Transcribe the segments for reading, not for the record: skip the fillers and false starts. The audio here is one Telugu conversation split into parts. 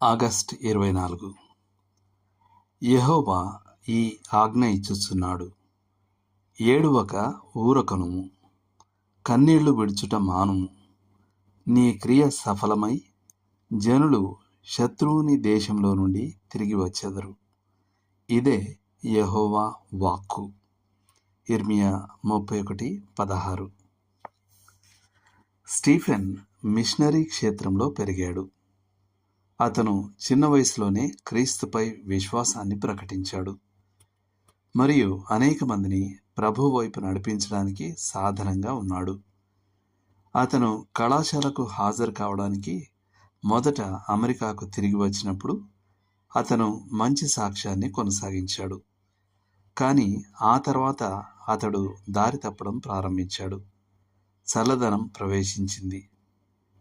ఆగస్టు 24. యెహోవా ఈ ఆజ్ఞ ఇచ్చుచున్నాడు, ఏడువక ఊరకనుము, కన్నీళ్లు విడుచుట మానుము. నీ క్రియ సఫలమై జనులు శత్రువుని దేశంలో నుండి తిరిగి వచ్చెదరు. ఇదే యెహోవా వాక్కు. ఇర్మియా 31:16. స్టీఫెన్ మిషనరీ క్షేత్రంలో పెరిగాడు. అతను చిన్న వయసులోనే క్రీస్తుపై విశ్వాసాన్ని ప్రకటించాడు మరియు అనేక మందిని ప్రభు వైపు నడిపించడానికి సాధనంగా ఉన్నాడు. అతను కళాశాలకు హాజరు కావడానికి మొదట అమెరికాకు తిరిగి వచ్చినప్పుడు అతను మంచి సాక్ష్యాన్ని కొనసాగించాడు. కానీ ఆ తర్వాత అతడు దారి తప్పడం ప్రారంభించాడు. చల్లదనం ప్రవేశించింది.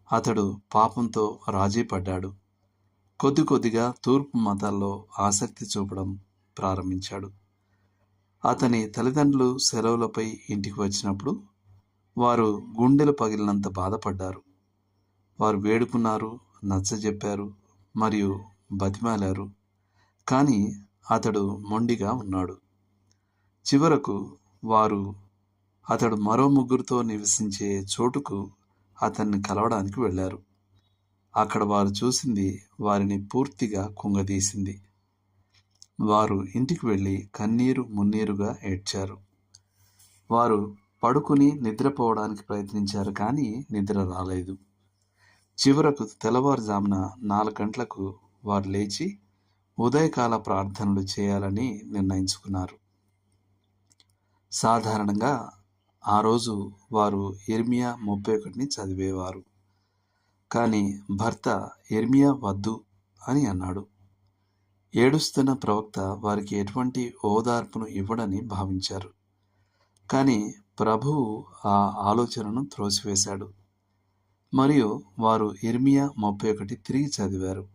అతడు పాపంతో రాజీ పడ్డాడు. కొద్ది కొద్దిగా తూర్పు మతాల్లో ఆసక్తి చూపడం ప్రారంభించాడు. అతని తల్లిదండ్రులు సెలవులపై ఇంటికి వచ్చినప్పుడు వారు గుండెలు పగిలినంత బాధపడ్డారు. వారు వేడుకున్నారు, నచ్చజెప్పారు మరియు బతిమాలారు. కానీ అతడు మొండిగా ఉన్నాడు. చివరకు అతడు మరో ముగ్గురితో నివసించే చోటుకు అతన్ని కలవడానికి వెళ్ళారు. అక్కడ వారు చూసింది వారిని పూర్తిగా కుంగదీసింది. వారు ఇంటికి వెళ్ళి కన్నీరు మున్నీరుగా ఏడ్చారు. వారు పడుకుని నిద్రపోవడానికి ప్రయత్నించారు, కానీ నిద్ర రాలేదు. చివరకు తెల్లవారుజామున 4 గంటలకు వారు లేచి ఉదయకాల ప్రార్థనలు చేయాలని నిర్ణయించుకున్నారు. సాధారణంగా ఆ రోజు వారు ఇర్మియా 31ని చదివేవారు. కానీ భర్త ఇర్మియా వద్దు అని అన్నాడు. ఏడుస్తున్న ప్రవక్త వారికి ఎటువంటి ఓదార్పును ఇవ్వడని భావించారు. కానీ ప్రభువు ఆ ఆలోచనను త్రోసివేశాడు మరియు వారు ఇర్మియా 31 తిరిగి చదివారు.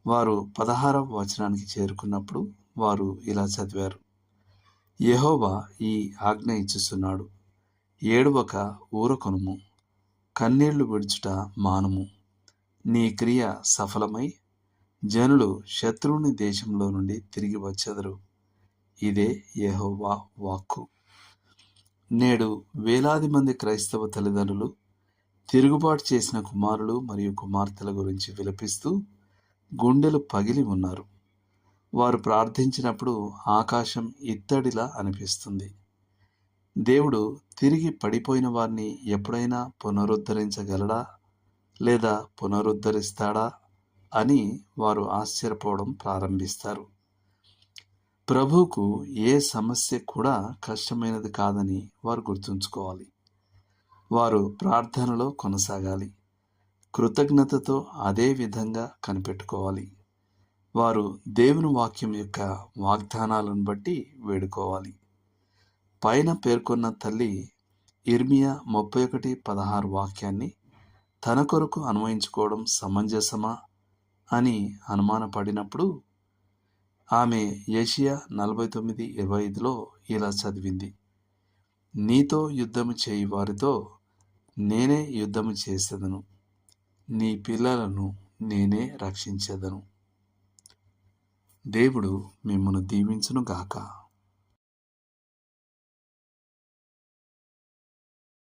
వారు 16వ వచనానికి చేరుకున్నప్పుడు వారు ఇలా చదివారు: యెహోవా ఈ ఆజ్ఞ ఇచ్చుచున్నాడు, ఏడువక ఊరకొనుము, కన్నీళ్లు విడుచుట మానుము. నీ క్రియ సఫలమై జనులు శత్రువుని దేశంలో నుండి తిరిగి వచ్చెదరు. ఇదే యెహోవా వాక్కు. నేడు వేలాది మంది క్రైస్తవ తల్లిదండ్రులు తిరుగుబాటు చేసిన కుమారులు మరియు కుమార్తెల గురించి విలపిస్తూ గుండెలు పగిలి ఉన్నారు. వారు ప్రార్థించినప్పుడు ఆకాశం ఇత్తడిలా అనిపిస్తుంది. దేవుడు తిరిగి పడిపోయిన వారిని ఎప్పుడైనా పునరుద్ధరించగలడా లేదా పునరుద్ధరిస్తాడా అని వారు ఆశ్చర్యపోవడం ప్రారంభిస్తారు. ప్రభువుకు ఏ సమస్య కూడా కష్టమైనది కాదని వారు గుర్తుంచుకోవాలి. వారు ప్రార్థనలో కొనసాగాలి. కృతజ్ఞతతో అదే విధంగా కనిపెట్టుకోవాలి. వారు దేవుని వాక్యం యొక్క వాగ్దానాలను బట్టి వేడుకోవాలి. పైన పేర్కొన్న తల్లి ఇర్మియా 31:16 వాక్యాన్ని తన కొరకు అన్వయించుకోవడం సమంజసమా అని అనుమానపడినప్పుడు ఆమె యెషయా 49:25లో ఇలా చదివింది: నీతో యుద్ధము చేయి వారితో నేనే యుద్ధము చేసేదను, నీ పిల్లలను నేనే రక్షించేదను. దేవుడు మిమ్మును దీవించును గాక.